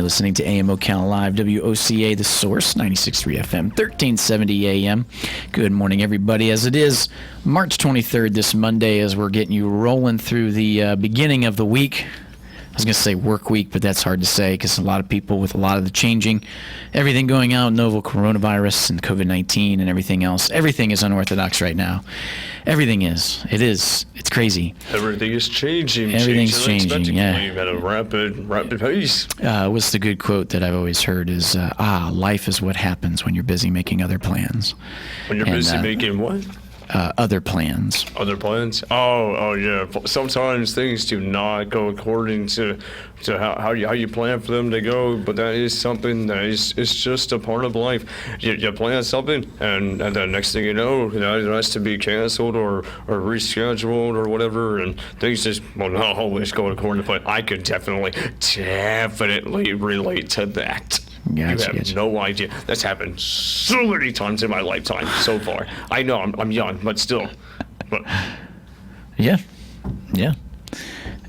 listening to AM Ocala Live, WOCA, The Source, 96.3 FM, 1370 AM. Good morning, everybody. As it is March 23rd, this Monday, as we're getting you rolling through the beginning of the week. I was going to say work week, but that's hard to say because a lot of people with a lot of the changing, everything going out, novel coronavirus and COVID-19 and everything else, everything is unorthodox right now. Everything is. It is. It's crazy. Everything is changing. Everything's changing, yeah. At a rapid pace. What's the good quote that I've always heard is, life is what happens when you're busy making other plans. When you're busy making what? Other plans. Other plans? Oh, yeah. Sometimes things do not go according to how you plan for them to go, but that is something that is just a part of life. You plan something, and the next thing you know, it has to be canceled or rescheduled or whatever, and things just will not always go according to plan. I could definitely relate to that. Gotcha, You have no idea. That's happened so many times in my lifetime so far. I know I'm young, but still. Yeah.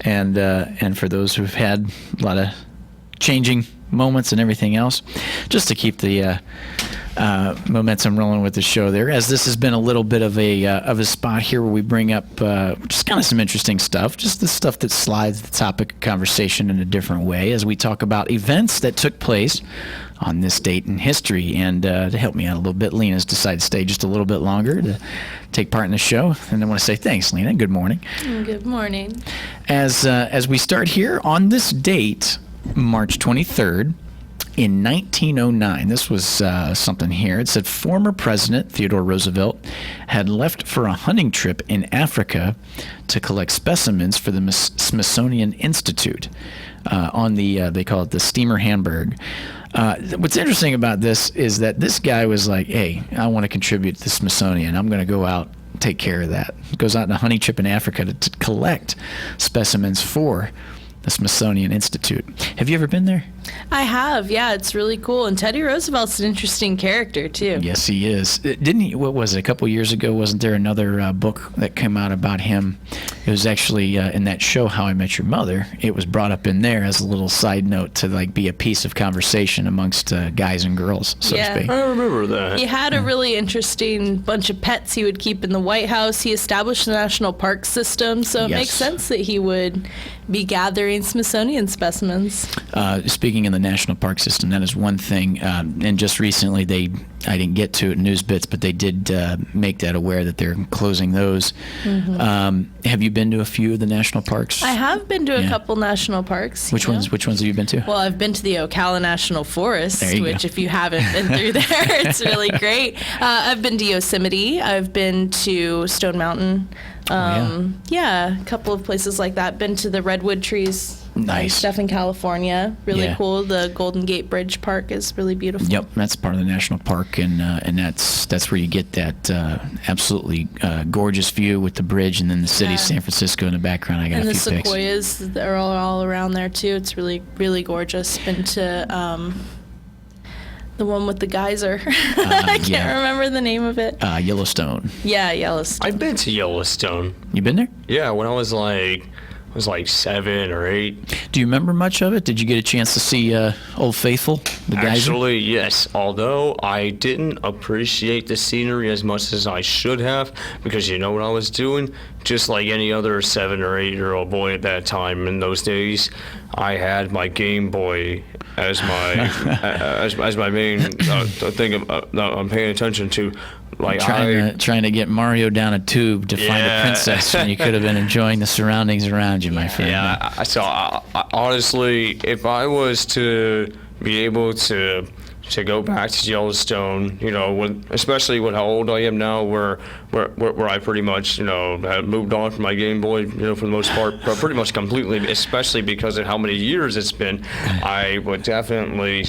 And for those who've had a lot of changing moments and everything else, just to keep the momentum rolling with the show there, as this has been a little bit of a spot here where we bring up just kind of some interesting stuff, just the stuff that slides the topic of conversation in a different way as we talk about events that took place on this date in history. And to help me out a little bit, Lena's decided to stay just a little bit longer to take part in the show. And I want to say thanks, Lena. Good morning. Good morning. As we start here on this date, March 23rd, in 1909, this was something here. It said former President Theodore Roosevelt had left for a hunting trip in Africa to collect specimens for the Smithsonian Institute on the, they call it the steamer Hamburg. What's interesting about this is that this guy was like, hey, I want to contribute to the Smithsonian. I'm going to go out and take care of that. Goes out on a hunting trip in Africa to collect specimens for the Smithsonian Institute. Have you ever been there? I have, yeah. It's really cool. And Teddy Roosevelt's an interesting character, too. Yes, he is. Didn't he? What was it? A couple years ago, wasn't there another book that came out about him? It was actually in that show, How I Met Your Mother. It was brought up in there as a little side note to like be a piece of conversation amongst guys and girls, so to speak. I remember that. He had a really interesting bunch of pets he would keep in the White House. He established the National Park System, so it makes sense that he would be gathering Smithsonian specimens. Speaking in the National Park System, that is one thing. And just recently, I didn't get to it in news bits, but they did make that aware that they're closing those. Mm-hmm. Have you been to a few of the national parks? I have been to a couple national parks. Which ones have you been to? Well, I've been to the Ocala National Forest, which if you haven't been through there, it's really great. I've been to Yosemite. I've been to Stone Mountain. A couple of places like that. Been to the redwood trees. Nice stuff in California. Really cool. The Golden Gate Bridge Park is really beautiful. Yep, that's part of the national park, and that's where you get that absolutely gorgeous view with the bridge and then the city of San Francisco in the background. I got a few pics. And the sequoias, they're all around there too. It's really, really gorgeous. Been to the one with the geyser. I can't remember the name of it. Yellowstone. Yeah, Yellowstone. I've been to Yellowstone. You been there? Yeah, when I was like 7 or 8. Do you remember much of it? Did you get a chance to see Old Faithful, the geyser? Actually, yes. Although I didn't appreciate the scenery as much as I should have, because you know what I was doing? Just like any other 7 or 8-year-old boy at that time in those days, I had my Game Boy as my as my main thing I'm paying attention to. Like trying to get Mario down a tube to find a princess when you could have been enjoying the surroundings around you, my friend. Yeah, so honestly, if I was to be able to go back to Yellowstone, especially with how old I am now, where I pretty much, have moved on from my Game Boy, for the most part, but pretty much completely, especially because of how many years it's been, I would definitely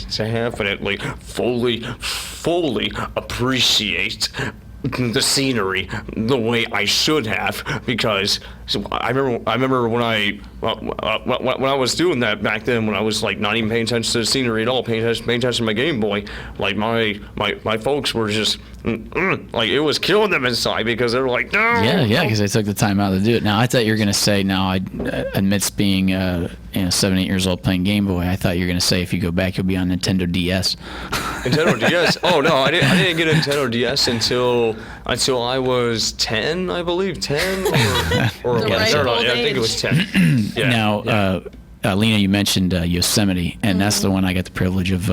fully appreciate the scenery the way I should have, because I remember when I was doing that back then, when I was like not even paying attention to the scenery at all, paying attention to my Game Boy, like my folks were just like it was killing them inside because they were like, no. Yeah, because they took the time out to do it. Now, I thought you were going to say, amidst being 7, 8 years old playing Game Boy, I thought you were going to say if you go back, you'll be on Nintendo DS. Nintendo DS? Oh, no, I didn't get a Nintendo DS until I was 10, I believe, 10 or The right old I think it was 10. Yeah. Now, Lena, you mentioned Yosemite, and that's the one I got the privilege of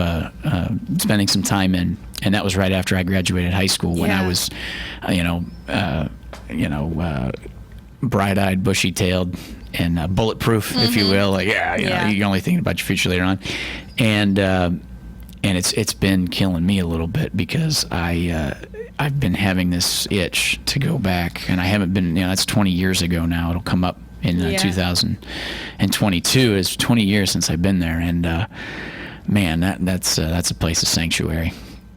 spending some time in, and that was right after I graduated high school when I was, bright-eyed, bushy-tailed, and bulletproof, if you will. Like, you're only thinking about your future later on, and it's been killing me a little bit because I've been having this itch to go back, and I haven't been. That's 20 years ago now. It'll come up in 2022. It's 20 years since I've been there, and man, that's a place of sanctuary.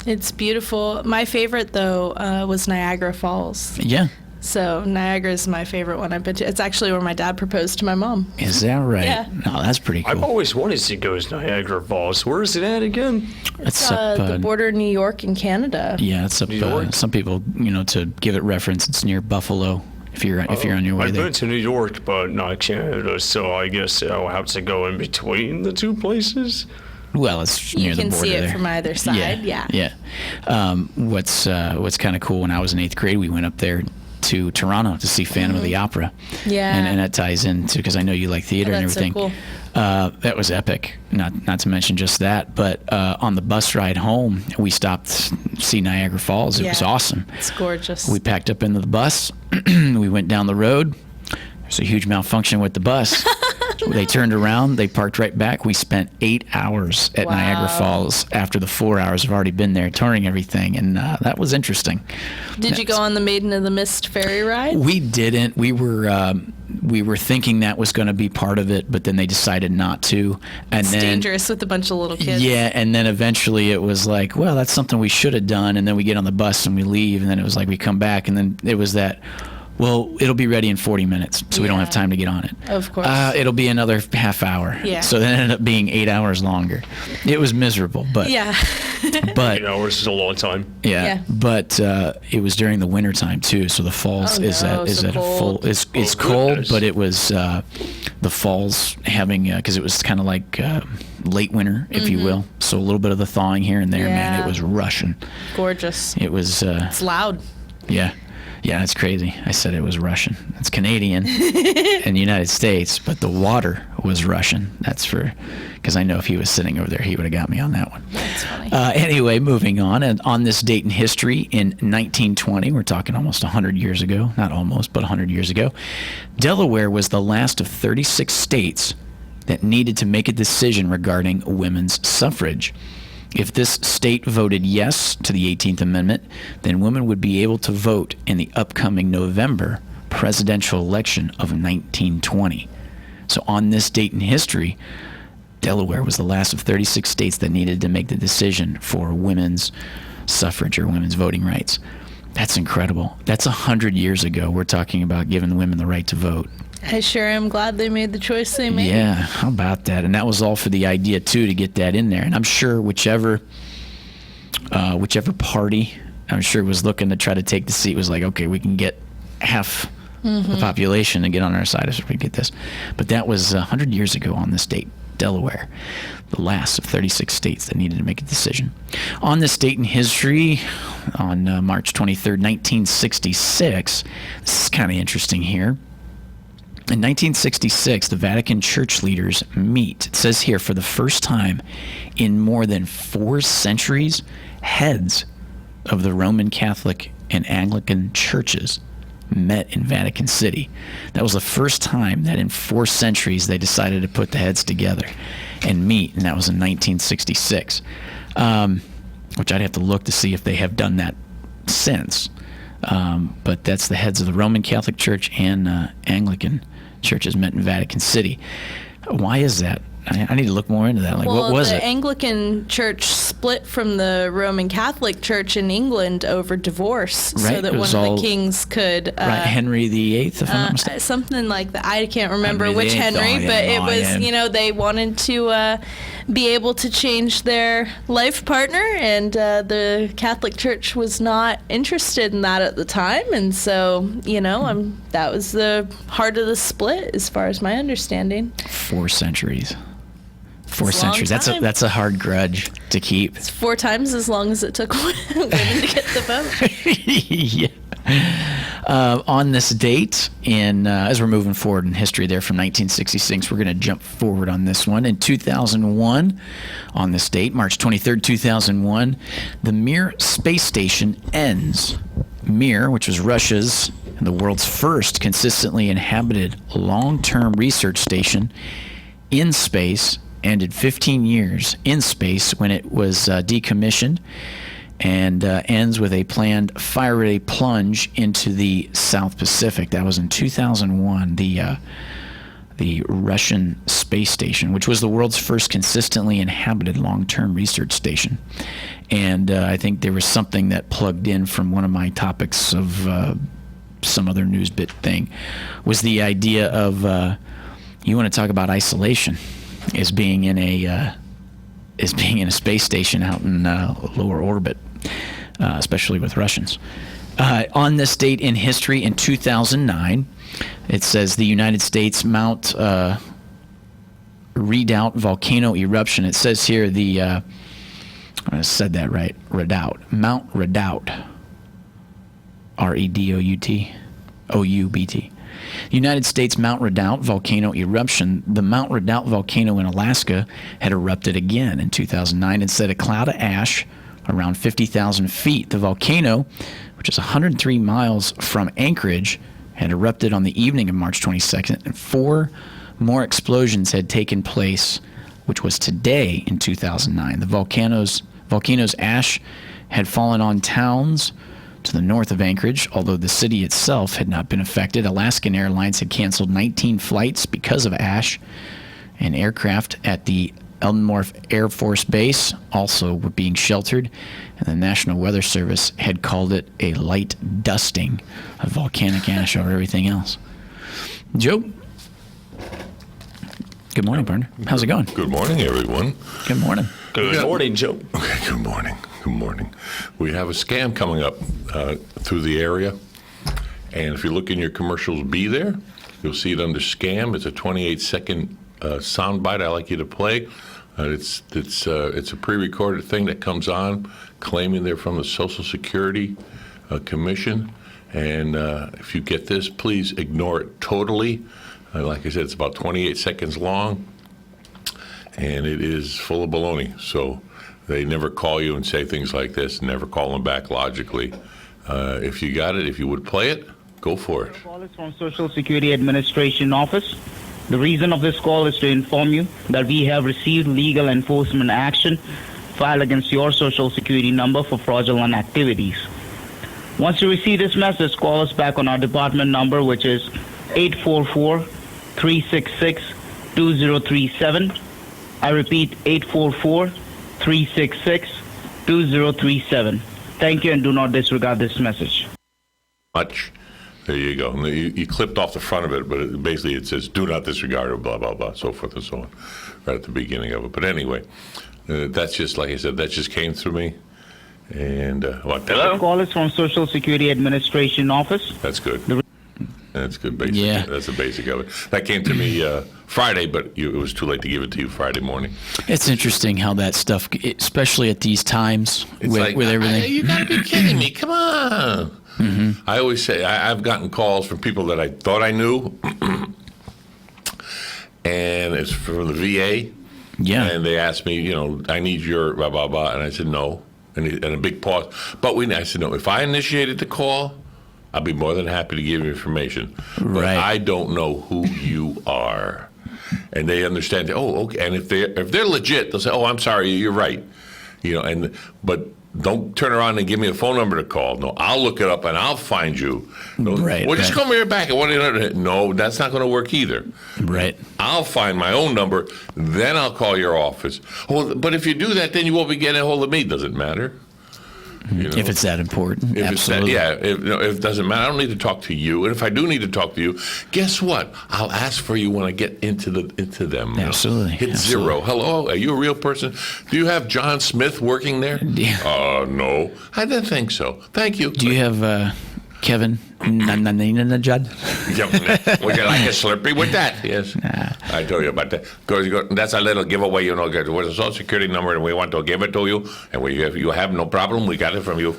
It's beautiful. My favorite though was Niagara Falls. Yeah. So Niagara is my favorite one I've been to. It's actually where my dad proposed to my mom. Is that right? Yeah. No, that's pretty cool. I've always wanted to go to Niagara Falls. Where is it at again? It's up the border of New York and Canada. Yeah, it's up. New York? Some people, to give it reference, it's near Buffalo. If you're on your way I've there. been to New York, but not Canada, so I guess I'll have to go in between the two places. Well, it's near the border. You can see it there. from either side. Yeah. What's kind of cool? When I was in 8th grade, we went up there to Toronto to see Phantom of the Opera. Yeah. And that ties into, because I know you like theater and that's everything. so cool. That was epic. Not to mention just that, but on the bus ride home, we stopped to see Niagara Falls. It was awesome. It's gorgeous. We packed up into the bus. We went down the road. There's a huge malfunction with the bus. They turned around. They parked right back. We spent 8 hours at Niagara Falls after the 4 hours have already been there touring everything, and that was interesting. Did you go on the Maiden of the Mist ferry ride? We didn't. We were thinking that was going to be part of it, but then they decided not to. And It's then dangerous with a bunch of little kids. yeah, and then eventually it was like, well, that's something we should have done. And then we get on the bus and we leave, and then it was like we come back, and then it was that. Well, it'll be ready in 40 minutes, so we don't have time to get on it. Of course. It'll be another half hour. Yeah. So then it ended up being 8 hours longer. It was miserable, but Yeah. but 8 hours is a long time. Yeah. But it was during the winter time too, so the falls is at a full. It's cold, goodness. but it was the falls having because it was kind of like late winter, if you will. So a little bit of the thawing here and there. Man, Yeah. it was rushing. Gorgeous. It was. It's loud. Yeah. Yeah, it's crazy. I said it was Russian. It's Canadian and the United States, but the water was Russian. That's because I know if he was sitting over there, he would have got me on that one. That's funny. Anyway, moving on. And on this date in history, in 1920, we're talking almost 100 years ago, not almost, but 100 years ago, Delaware was the last of 36 states that needed to make a decision regarding women's suffrage. If this state voted yes to the 18th Amendment, then women would be able to vote in the upcoming November presidential election of 1920. So on this date in history, Delaware was the last of 36 states that needed to make the decision for women's suffrage or women's voting rights. That's incredible. That's 100 years ago. We're talking about giving women the right to vote. I sure am glad they made the choice they made. Yeah, how about that? And that was all for the idea, too, to get that in there. And I'm sure whichever party, I'm sure, was looking to try to take the seat was like, okay, we can get half the population to get on our side if we get this. But that was 100 years ago on this date, Delaware, the last of 36 states that needed to make a decision. On this date in history, on March 23rd, 1966, this is kind of interesting here. In 1966, the Vatican church leaders meet. It says here, for the first time in more than 4 centuries, heads of the Roman Catholic and Anglican churches met in Vatican City. That was the first time that in 4 centuries they decided to put the heads together and meet, and that was in 1966, which I'd have to look to see if they have done that since. But that's the heads of the Roman Catholic Church and Anglican churches met in Vatican City. Why is that? I need to look more into that. Like, Well, what was the it? Anglican Church split from the Roman Catholic Church in England over divorce, so Right, that it one was of all- the kings could. Right, Henry VIII, if I'm not mistaken. Something like that. I can't remember Henry which VIII, Henry, oh, yeah, but it oh, was, yeah. they wanted to be able to change their life partner, and the Catholic Church was not interested in that at the time, and so that was the heart of the split, as far as my understanding. 4 centuries. 4 It's a long centuries. time. That's a hard grudge to keep. It's 4 times as long as it took women to get the vote. Yeah. On this date, as we're moving forward in history there from 1966, we're going to jump forward on this one. In 2001, on this date, March 23rd, 2001, the Mir space station ends. Mir, which was Russia's and the world's first consistently inhabited long-term research station in space, ended 15 years in space when it was decommissioned, and ends with a planned fire-ready plunge into the South Pacific. That was in 2001. The Russian space station, which was the world's first consistently inhabited long-term research station. And I think there was something that plugged in from one of my topics of some other news bit thing, was the idea of you want to talk about isolation, is being in a space station out in lower orbit, especially with Russians. On this date in history, in 2009, it says the United States Mount Redoubt volcano eruption. It says here I said that right, Redoubt, Mount Redoubt, Redoubt, United States Mount Redoubt volcano eruption. The Mount Redoubt volcano in Alaska had erupted again in 2009 and set a cloud of ash around 50,000 feet. The volcano, which is 103 miles from Anchorage, had erupted on the evening of March 22nd, and 4 more explosions had taken place, which was today in 2009. The volcano's ash had fallen on towns to the north of Anchorage, although the city itself had not been affected. Alaskan Airlines had canceled 19 flights because of ash, and aircraft at the Elmworth Air Force Base also were being sheltered, and the National Weather Service had called it a light dusting of volcanic ash over everything else. Joe? Good morning, partner. How's it going? Good morning, everyone. Good morning. Good morning, Joe. Okay, good morning. Good morning. We have a scam coming up through the area, and if you look in your commercials B there, you'll see it under scam. It's a 28-second soundbite I like you to play. It's a pre-recorded thing that comes on, claiming they're from the Social Security Commission, and if you get this, please ignore it totally. Like I said, it's about 28 seconds long, and it is full of baloney. So they never call you and say things like this. Never call them back logically. If you got it, if you would play it, go for it. The call is from Social Security Administration Office. The reason of this call is to inform you that we have received legal enforcement action filed against your Social Security number for fraudulent activities. Once you receive this message, call us back on our department number, which is 844-366-2037. I repeat, 844-366-2037. Thank you, and do not disregard this message. Much. There you go. And you clipped off the front of it, but basically it says, do not disregard, or blah, blah, blah, so forth and so on, right at the beginning of it. But anyway, that's just, like I said, that just came through me. And what? Hello? The call is from Social Security Administration Office. That's good. That's good. Basic. Yeah. That's the basic of it. That came to me Friday, but it was too late to give it to you Friday morning. It's interesting how that stuff, especially at these times, with everything. You gotta be kidding me! Come on. Mm-hmm. I always say I've gotten calls from people that I thought I knew, and it's from the VA. Yeah. And they asked me, I need your blah blah blah, and I said no, and a big pause. But I said no. If I initiated the call, I'll be more than happy to give you information. But right. I don't know who you are. And they understand, okay. And if they're legit, they'll say, I'm sorry, you're right. But don't turn around and give me a phone number to call. No, I'll look it up and I'll find you. No, right. Well, just call me right back. No, that's not going to work either. Right. I'll find my own number, then I'll call your office. But if you do that, then you won't be getting a hold of me. Doesn't matter. You know? If it's that important, If absolutely. if it doesn't matter, I don't need to talk to you. And if I do need to talk to you, guess what? I'll ask for you when I get into them. You know? Absolutely. Hit Absolutely. 0. Hello, are you a real person? Do you have John Smith working there? Yeah. No. I didn't think so. Thank you. Do you have Kevin Nananajad? Would you like a Slurpee with that? Yes. I told you about that. That's a little giveaway, you know. With a Social Security number, and we want to give it to you. And if you have no problem, we got it from you.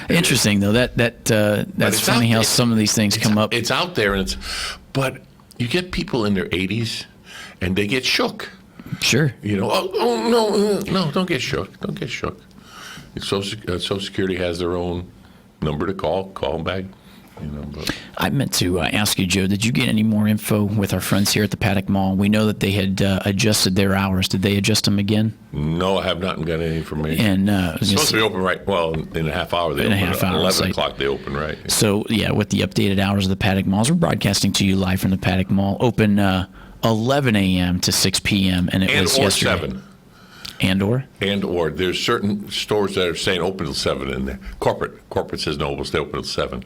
Interesting, though. That's funny how some of these things come up. It's out there, but you get people in their 80s, and they get shook. Sure. You know, no, don't get shook. Don't get shook. Social Security has their own number to call them back. You know, but. I meant to ask you, Joe, did you get any more info with our friends here at the Paddock Mall? We know that they had adjusted their hours. Did they adjust them again? No, I have not got any information. And it's supposed to be open in a half hour. They in a open half at hour. 11 o'clock they open, right? So, yeah, with the updated hours of the Paddock Malls, we're broadcasting to you live from the Paddock Mall. Open 11 a.m. to 6 p.m. And it was yesterday. 7. And or there's certain stores that are saying open till 7 in there. Corporate says no, we'll stay open till 7.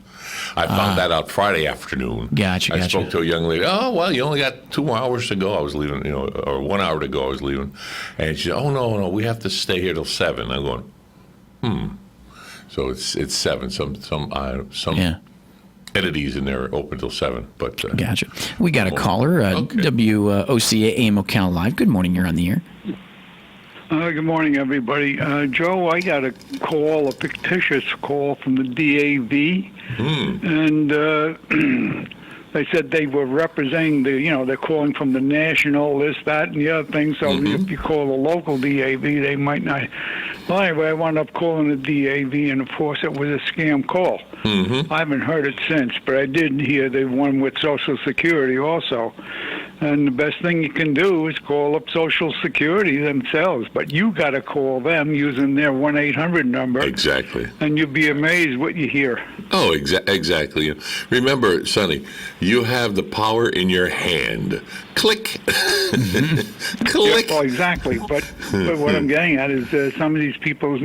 I found that out Friday afternoon. Gotcha. I spoke to a young lady. Oh, well, you only got 2 more hours to go. I was leaving, or 1 hour to go. I was leaving, and she said, "Oh no, we have to stay here till 7." I'm going, So it's 7. Some entities in there are open till 7. But gotcha. We got a caller. Okay. WOCA AM Ocala Live. Good morning. You're on the air. Good morning, everybody. Joe, I got a fictitious call from the DAV, and they said they were representing they're calling from the national, this, that, and the other thing. So if you call the local DAV, they might not. Well, anyway, I wound up calling the DAV, and of course, it was a scam call. I haven't heard it since, but I did hear the one with Social Security also. And the best thing you can do is call up Social Security themselves. But you got to call them using their 1-800 number. Exactly. And you'll be amazed what you hear. Oh, exactly. Remember, Sonny, you have the power in your hand. Click. Click. Yeah, well, exactly. But what I'm getting at is some of these people,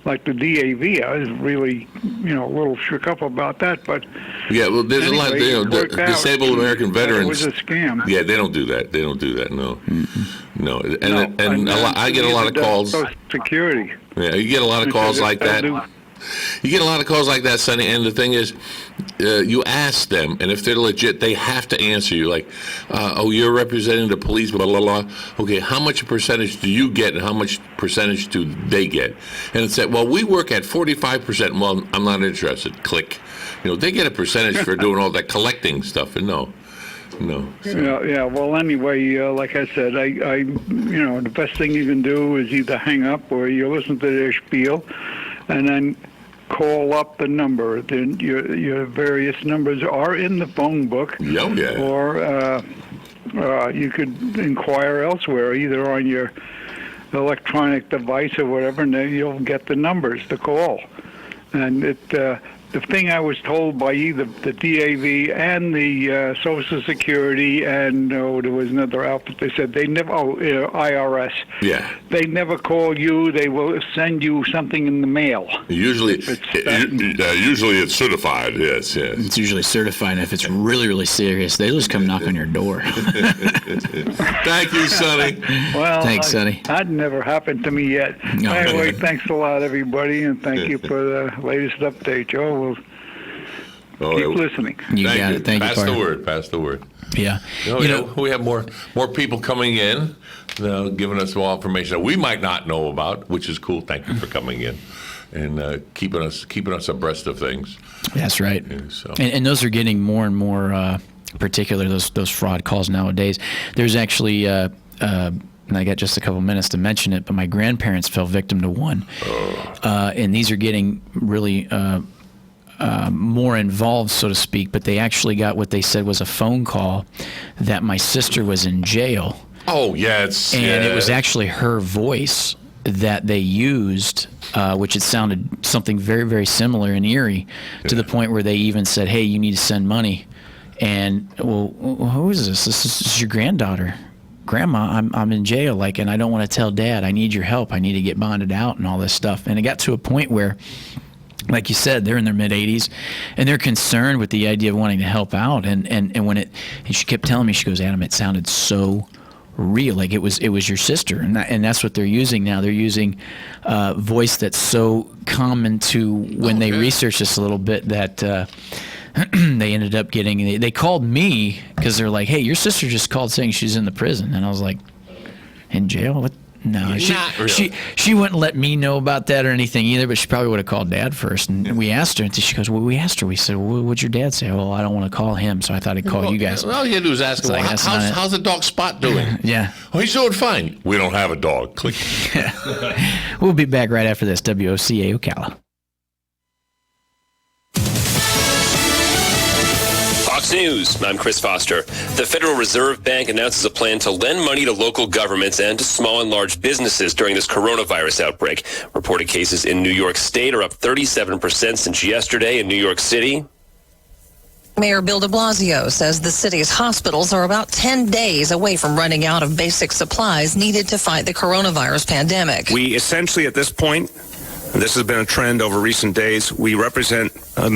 like the DAV, I was really, a little shook up about that. But yeah, well, there's a lot. Disabled American veterans. It was a scam. Yeah, they don't do that. No, no. And I get a lot of calls. Social Security. Yeah, you get a lot of calls like that. You get a lot of calls like that, Sonny, and the thing is, you ask them, and if they're legit, they have to answer you, like, you're representing the police, blah, blah, blah. Okay, how much percentage do you get, and how much percentage do they get? And it said, well, we work at 45%. Well, I'm not interested. Click. They get a percentage for doing all that collecting stuff, and no. Yeah. Well, anyway, like I said, I the best thing you can do is either hang up or you listen to their spiel, and then call up the number. Then your various numbers are in the phone book. Yeah. Or you could inquire elsewhere, either on your electronic device or whatever, and then you'll get the numbers to call. And the thing I was told by either the DAV and the Social Security and there was another outfit, they said they never, IRS. Yeah. They never call you. They will send you something in the mail. Usually it's certified, yes. It's usually certified. If it's really, really serious, they just come knock on your door. Thank you, Sonny. Well, thanks, Sonny. That never happened to me yet. No. Anyway, thanks a lot, everybody, and thank you for the latest update, Joe. We'll keep listening. You got it. Thank you, Pass the word. Yeah. We have more people coming in, giving us more information that we might not know about, which is cool. Thank you for coming in and keeping us abreast of things. That's right. Yeah, so. And those are getting more and more particular, those fraud calls nowadays. There's actually, and I got just a couple minutes to mention it, but my grandparents fell victim to one. And these are getting really more involved, so to speak, but they actually got what they said was a phone call that my sister was in jail. Oh, yeah. It was actually her voice that they used, which it sounded something very, very similar and eerie, to the point where they even said, hey, you need to send money. And, well, who is this? This is your granddaughter. Grandma, I'm in jail, like, and I don't want to tell Dad. I need your help. I need to get bonded out and all this stuff. And it got to a point where, like you said, they're in their mid-80s, and they're concerned with the idea of wanting to help out. And when she kept telling me, she goes, Adam, it sounded so real, like it was your sister, and that's what they're using now. They're using voice that's so common to when they researched this a little bit that they ended up getting. They called me because they're like, "Hey, your sister just called saying she's in the prison," and I was like, "In jail? What?" No, she wouldn't let me know about that or anything either, but she probably would have called Dad first. And we asked her, and she goes, well, we asked her. We said, well, what'd your dad say? Well, I don't want to call him, so I thought I'd call you guys. All you had to do is ask him, like, how's the dog Spot doing? Yeah. Oh, he's doing fine. We don't have a dog. Click. We'll be back right after this. WOCA Ocala. Fox News, I'm Chris Foster. The Federal Reserve Bank announces a plan to lend money to local governments and to small and large businesses during this coronavirus outbreak. Reported cases in New York State are up 37% since yesterday in New York City. Mayor Bill de Blasio says the city's hospitals are about 10 days away from running out of basic supplies needed to fight the coronavirus pandemic. We essentially, at this point, and this has been a trend over recent days, we represent,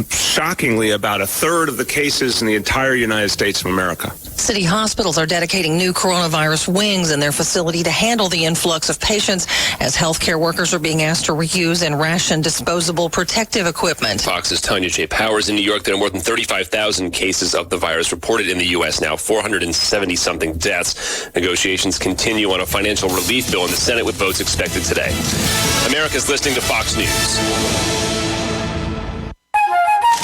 shockingly, about a third of the cases in the entire United States of America. City hospitals are dedicating new coronavirus wings in their facility to handle the influx of patients as healthcare workers are being asked to reuse and ration disposable protective equipment. Fox's Tanya J. Powers in New York. There are more than 35,000 cases of the virus reported in the U.S. now, 470-something deaths. Negotiations continue on a financial relief bill in the Senate with votes expected today. America's listening to Fox News.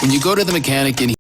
When you go to the mechanic and